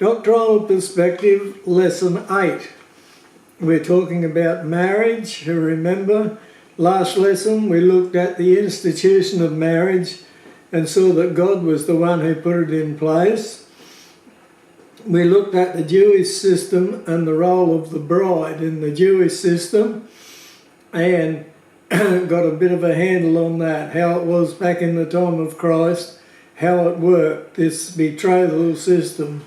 Doctrinal Perspective, Lesson 8. We're talking about marriage. You remember, last lesson we looked at the institution of marriage and saw that God was the one who put it in place. We looked at the Jewish system and the role of the bride in the Jewish system and got a bit of a handle on that, how it was back in the time of Christ, how it worked, this betrothal system.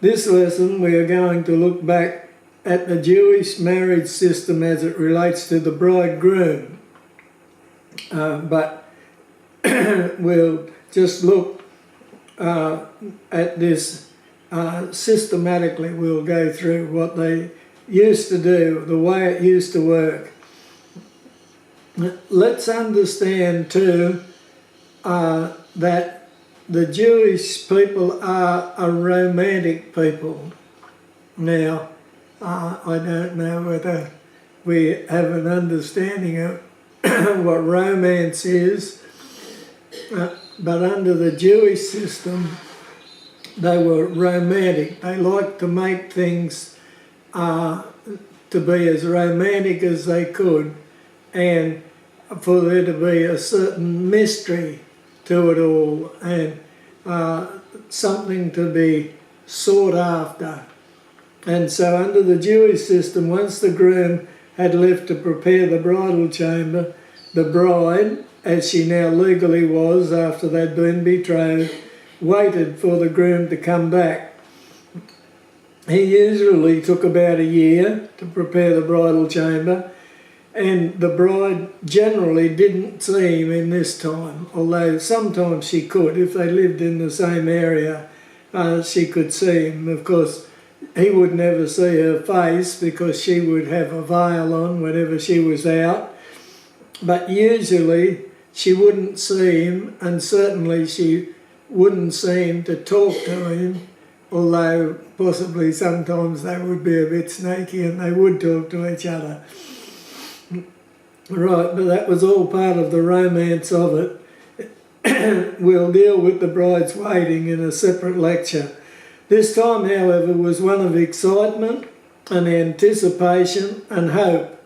This lesson we are going to look back at the Jewish marriage system as it relates to the bridegroom. But we'll just look at this systematically. We'll go through what they used to do, the way it used to work. Let's understand too that the Jewish people are a romantic people. Now, I don't know whether we have an understanding of what romance is, but under the Jewish system, they were romantic. They liked to make things to be as romantic as they could, and for there to be a certain mystery to it all, and something to be sought after. And so under the Jewish system, once the groom had left to prepare the bridal chamber, the bride, as she now legally was after they'd been betrothed, waited for the groom to come back. He usually took about a year to prepare the bridal chamber, and the bride generally didn't see him in this time, although sometimes she could. If they lived in the same area, she could see him. Of course, he would never see her face because she would have a veil on whenever she was out. But usually she wouldn't see him, and certainly she wouldn't see him to talk to him, although possibly sometimes they would be a bit snaky and they would talk to each other. Right, but that was all part of the romance of it. We'll deal with the bride's waiting in a separate lecture. This time, however, was one of excitement and anticipation and hope.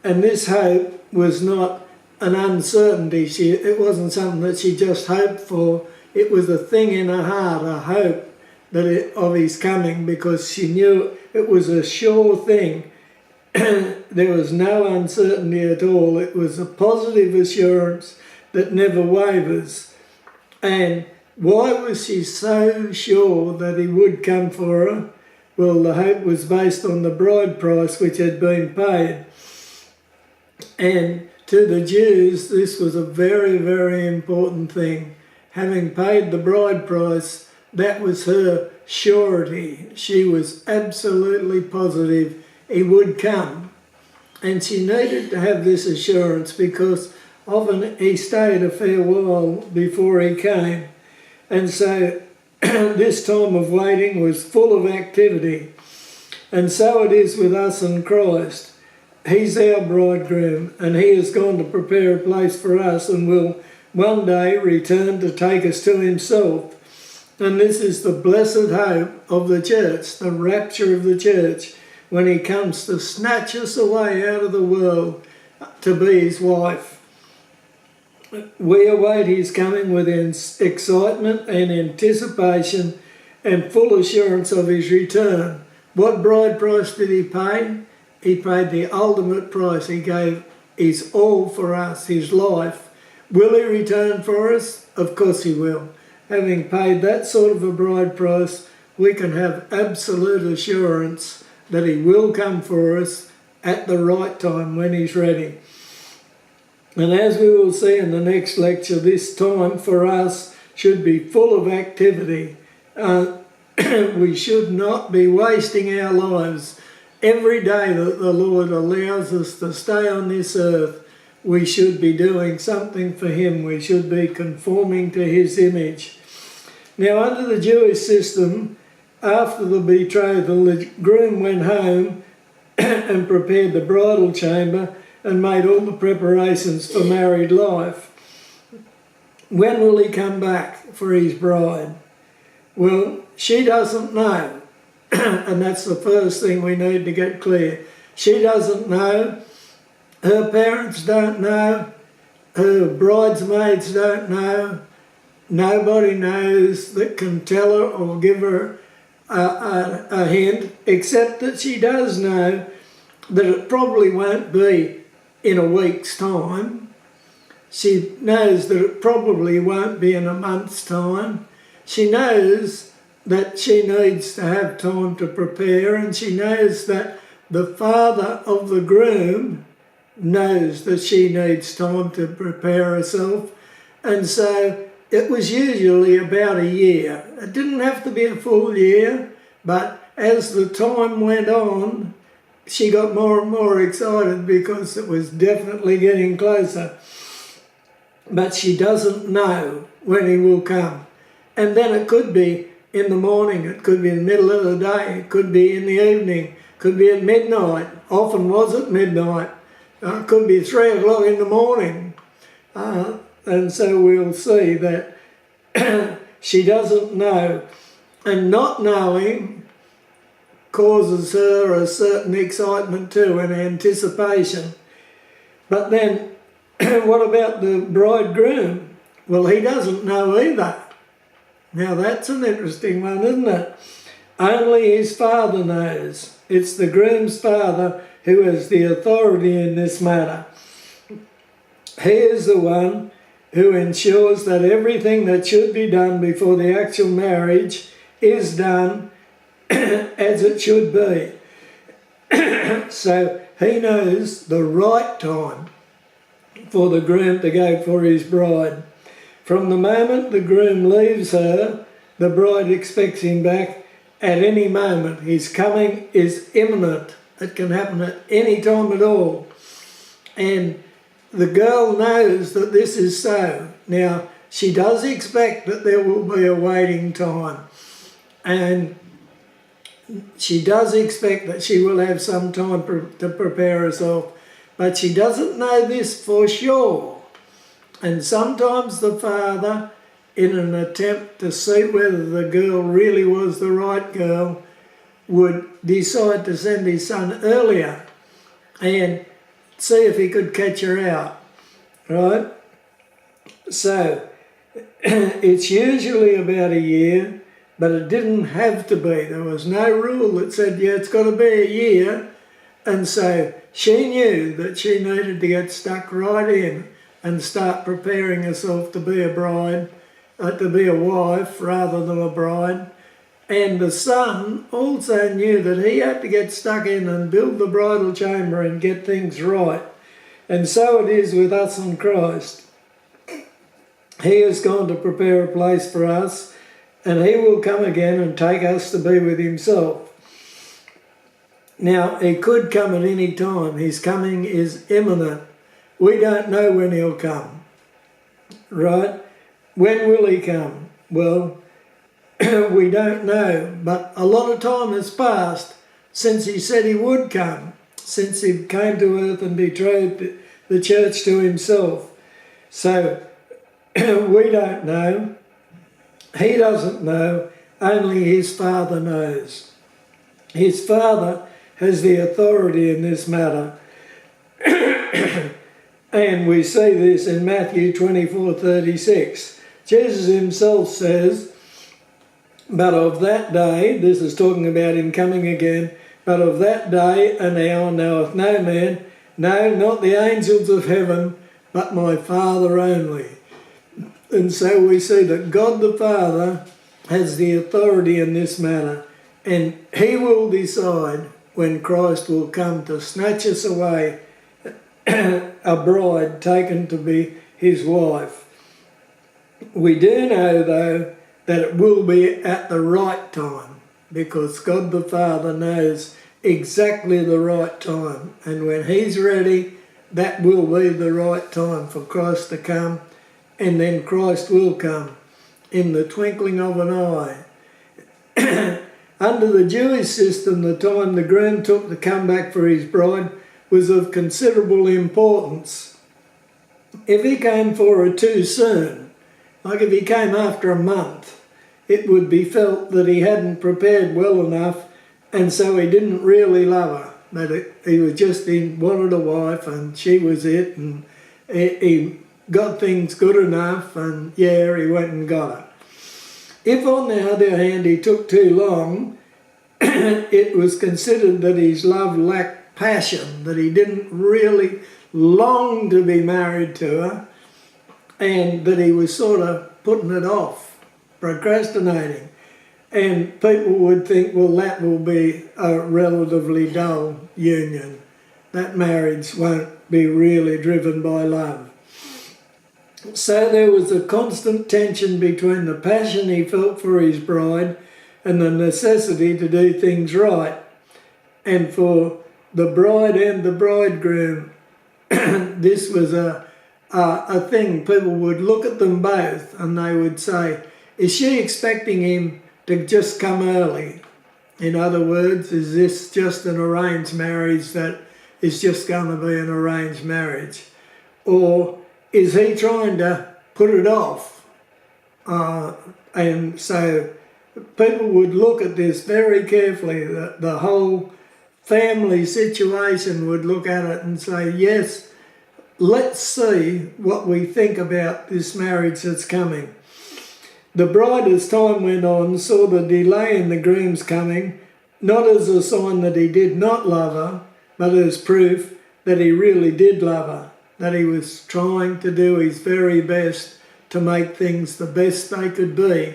And this hope was not an uncertainty. It wasn't something that she just hoped for. It was a thing in her heart, a hope of his coming, because she knew it was a sure thing. There was no uncertainty at all. It was a positive assurance that never wavers. And why was she so sure that he would come for her? Well, the hope was based on the bride price which had been paid. And to the Jews, this was a very, very important thing. Having paid the bride price, that was her surety. She was absolutely positive he would come. And she needed to have this assurance because often he stayed a fair while before he came. And so this time of waiting was full of activity. And so it is with us and Christ. He's our bridegroom, and he has gone to prepare a place for us and will one day return to take us to himself. And this is the blessed hope of the church, the rapture of the church, when he comes to snatch us away out of the world to be his wife. We await his coming with excitement and anticipation and full assurance of his return. What bride price did he pay? He paid the ultimate price. He gave his all for us, his life. Will he return for us? Of course he will. Having paid that sort of a bride price, we can have absolute assurance that he will come for us at the right time when he's ready. And as we will see in the next lecture, this time for us should be full of activity. We should not be wasting our lives. Every day that the Lord allows us to stay on this earth, we should be doing something for him. We should be conforming to his image. Now, under the Jewish system, after the betrothal, the groom went home and prepared the bridal chamber and made all the preparations for married life. When will he come back for his bride? Well, she doesn't know. And that's the first thing we need to get clear. She doesn't know. Her parents don't know. Her bridesmaids don't know. Nobody knows that can tell her or give her a hint, except that she does know that it probably won't be in a week's time. She knows that it probably won't be in a month's time. She knows that she needs to have time to prepare, and she knows that the father of the groom knows that she needs time to prepare herself. And so it was usually about a year. It didn't have to be a full year, but as the time went on, she got more and more excited because it was definitely getting closer. But she doesn't know when he will come. And then it could be in the morning, it could be in the middle of the day, it could be in the evening, it could be at midnight. Often was at midnight. It could be 3 o'clock in the morning. And so we'll see that she doesn't know. And not knowing causes her a certain excitement too and anticipation. But then what about the bridegroom? Well, he doesn't know either. Now that's an interesting one, isn't it? Only his father knows. It's the groom's father who has the authority in this matter. He is the one who ensures that everything that should be done before the actual marriage is done as it should be. So he knows the right time for the groom to go for his bride. From the moment the groom leaves her, the bride expects him back at any moment. His coming is imminent. It can happen at any time at all. And the girl knows that this is so. Now, she does expect that there will be a waiting time. And she does expect that she will have some time to prepare herself. But she doesn't know this for sure. And sometimes the father, in an attempt to see whether the girl really was the right girl, would decide to send his son earlier and see if he could catch her out, right? So it's usually about a year, but it didn't have to be. There was no rule that said, yeah, it's got to be a year. And so she knew that she needed to get stuck right in and start preparing herself to be a bride, to be a wife rather than a bride. And the son also knew that he had to get stuck in and build the bridal chamber and get things right. And so it is with us in Christ. He has gone to prepare a place for us, and he will come again and take us to be with himself. Now, he could come at any time. His coming is imminent. We don't know when he'll come, right? When will he come? Well, we don't know, but a lot of time has passed since he said he would come, since he came to earth and betrayed the church to himself. So we don't know. He doesn't know. Only his Father knows. His Father has the authority in this matter. And we see this in Matthew 24:36. Jesus himself says, but of that day, this is talking about him coming again, but of that day and hour knoweth no man, no, not the angels of heaven, but my Father only. And so we see that God the Father has the authority in this matter, and he will decide when Christ will come to snatch us away, a bride taken to be his wife. We do know, though, that it will be at the right time, because God the Father knows exactly the right time. And when he's ready, that will be the right time for Christ to come, and then Christ will come in the twinkling of an eye. Under the Jewish system, the time the groom took to come back for his bride was of considerable importance. If he came for her too soon, like if he came after a month, it would be felt that he hadn't prepared well enough, and so he didn't really love her. That he wanted a wife, and she was it, and he got things good enough, and yeah, he went and got her. If, on the other hand, he took too long, it was considered that his love lacked passion, that he didn't really long to be married to her, and that he was sort of putting it off, procrastinating. And people would think, well, that will be a relatively dull union. That marriage won't be really driven by love. So there was a constant tension between the passion he felt for his bride and the necessity to do things right. And for the bride and the bridegroom, this was a thing. People would look at them both and they would say, is she expecting him to just come early? In other words, is this just an arranged marriage that is just going to be an arranged marriage? Or is he trying to put it off? And so people would look at this very carefully. The whole family situation would look at it and say, yes, let's see what we think about this marriage that's coming. The bride, as time went on, saw the delay in the groom's coming, not as a sign that he did not love her, but as proof that he really did love her, that he was trying to do his very best to make things the best they could be.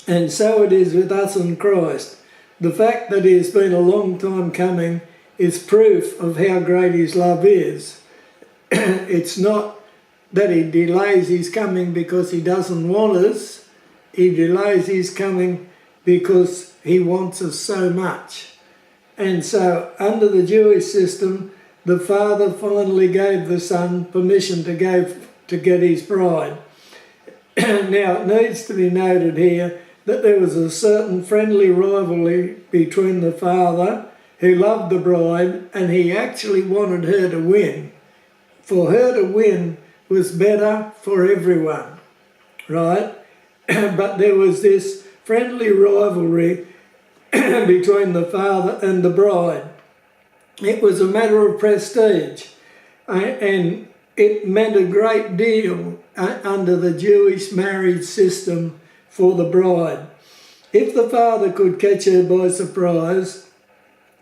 And so it is with us in Christ. The fact that he has been a long time coming is proof of how great his love is. It's not that he delays his coming because he doesn't want us. He delays his coming because he wants us so much. And so under the Jewish system, the father finally gave the son permission to get his bride. Now it needs to be noted here that there was a certain friendly rivalry between the father, who loved the bride, and he actually wanted her to win. For her to win was better for everyone, right? But there was this friendly rivalry between the father and the bride. It was a matter of prestige, and it meant a great deal under the Jewish marriage system for the bride. If the father could catch her by surprise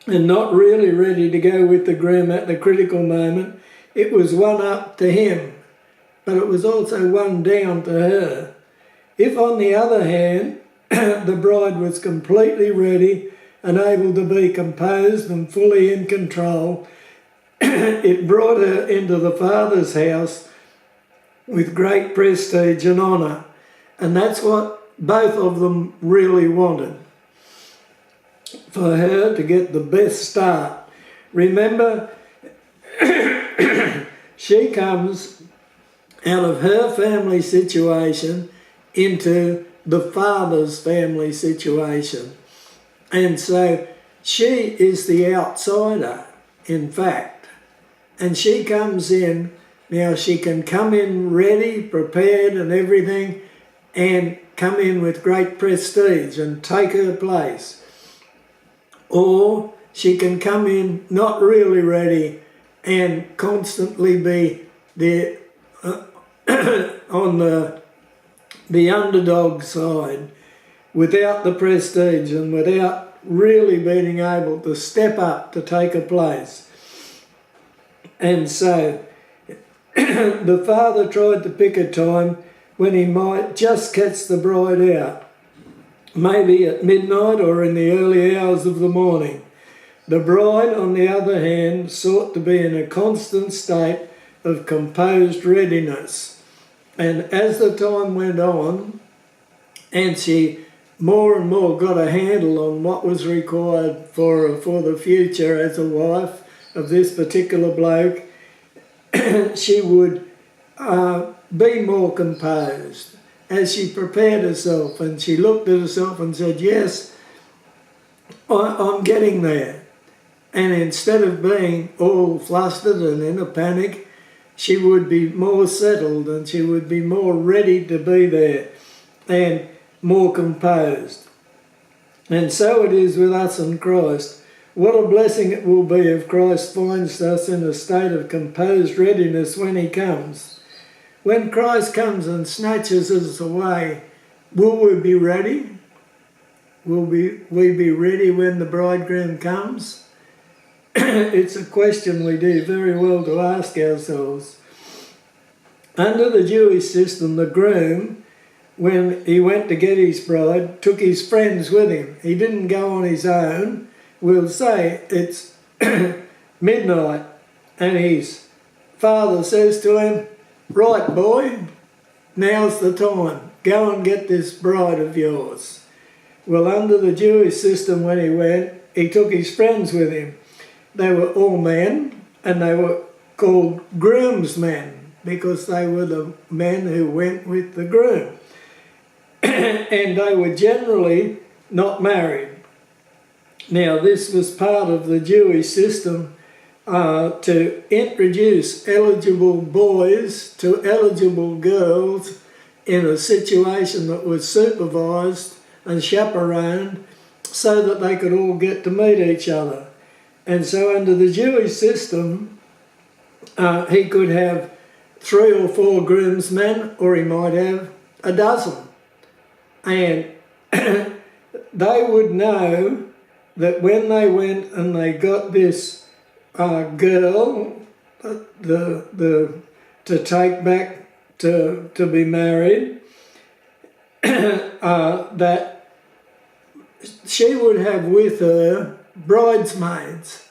and not really ready to go with the groom at the critical moment, it was one up to him, but it was also one down to her. If, on the other hand, the bride was completely ready and able to be composed and fully in control, it brought her into the father's house with great prestige and honour. And that's what both of them really wanted, for her to get the best start. Remember, she comes out of her family situation into the father's family situation. And so she is the outsider, in fact. And she comes in, now she can come in ready, prepared and everything, and come in with great prestige and take her place. Or she can come in not really ready and constantly be there on the underdog side, without the prestige and without really being able to step up to take a place. And so the father tried to pick a time when he might just catch the bride out, maybe at midnight or in the early hours of the morning. The bride, on the other hand, sought to be in a constant state of composed readiness. And as the time went on, and she more and more got a handle on what was required for the future as a wife of this particular bloke, she would be more composed as she prepared herself, and she looked at herself and said, yes, I'm getting there. And instead of being all flustered and in a panic, she would be more settled and she would be more ready to be there. And more composed. And so it is with us in Christ. What a blessing it will be if Christ finds us in a state of composed readiness when he comes. When Christ comes and snatches us away, will we be ready? Will we be ready when the bridegroom comes? It's a question we do very well to ask ourselves. Under the Jewish system, the groom, when he went to get his bride, took his friends with him. He didn't go on his own. We'll say it's midnight and his father says to him, "Right, boy, now's the time. Go and get this bride of yours." Well, under the Jewish system, when he went, he took his friends with him. They were all men, and they were called groomsmen because they were the men who went with the groom. And they were generally not married. Now, this was part of the Jewish system to introduce eligible boys to eligible girls in a situation that was supervised and chaperoned so that they could all get to meet each other. And so under the Jewish system, he could have 3 or 4 groomsmen, or he might have a dozen. And they would know that when they went and they got this girl to take back to be married, that she would have with her bridesmaids.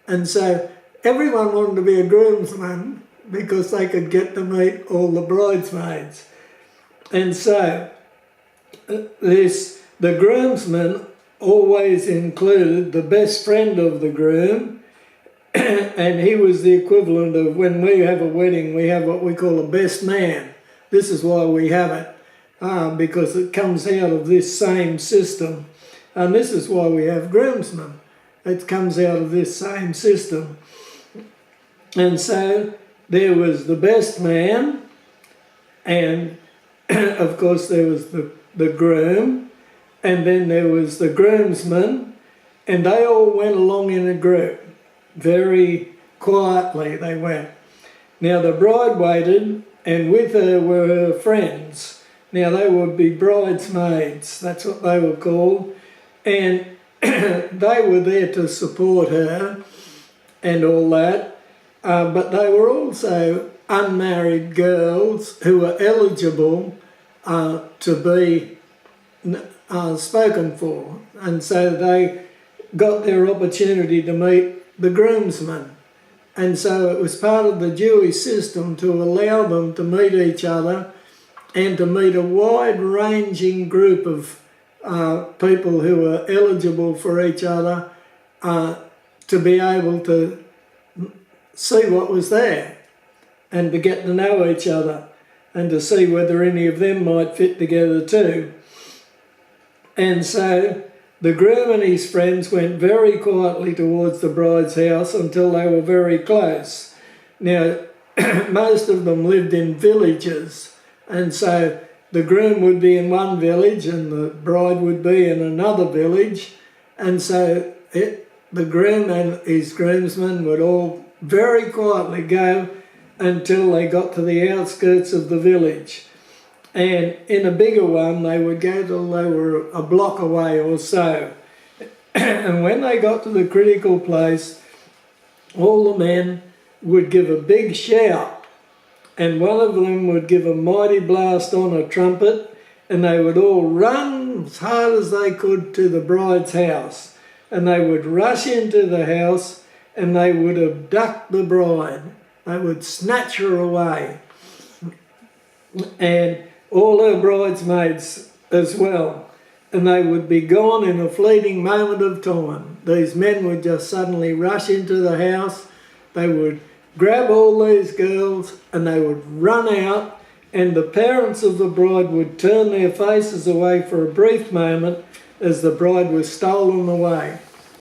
And so everyone wanted to be a groomsman because they could get to meet all the bridesmaids. And so the groomsmen always included the best friend of the groom, and he was the equivalent of when we have a wedding, we have what we call a best man. This is why we have it, because it comes out of this same system. And this is why we have groomsmen. It comes out of this same system. And so there was the best man, and of course there was the groom, and then there was the groomsmen, and they all went along in a group. Very quietly they went. Now the bride waited, and with her were her friends. Now they would be bridesmaids, that's what they were called, and they were there to support her and all that, but they were also unmarried girls who were eligible to be spoken for, and so they got their opportunity to meet the groomsmen. And so it was part of the Jewish system to allow them to meet each other and to meet a wide-ranging group of people who were eligible for each other to be able to see what was there and to get to know each other and to see whether any of them might fit together too. And so the groom and his friends went very quietly towards the bride's house until they were very close. Now, most of them lived in villages, and so the groom would be in one village and the bride would be in another village, and so the groom and his groomsmen would all very quietly go until they got to the outskirts of the village. And in a bigger one, they would go till they were a block away or so. And when they got to the critical place, all the men would give a big shout, and one of them would give a mighty blast on a trumpet, and they would all run as hard as they could to the bride's house. And they would rush into the house, and they would abduct the bride. They would snatch her away. And all her bridesmaids as well, and they would be gone in a fleeting moment of time. These men would just suddenly rush into the house, they would grab all these girls and they would run out, and the parents of the bride would turn their faces away for a brief moment as the bride was stolen away.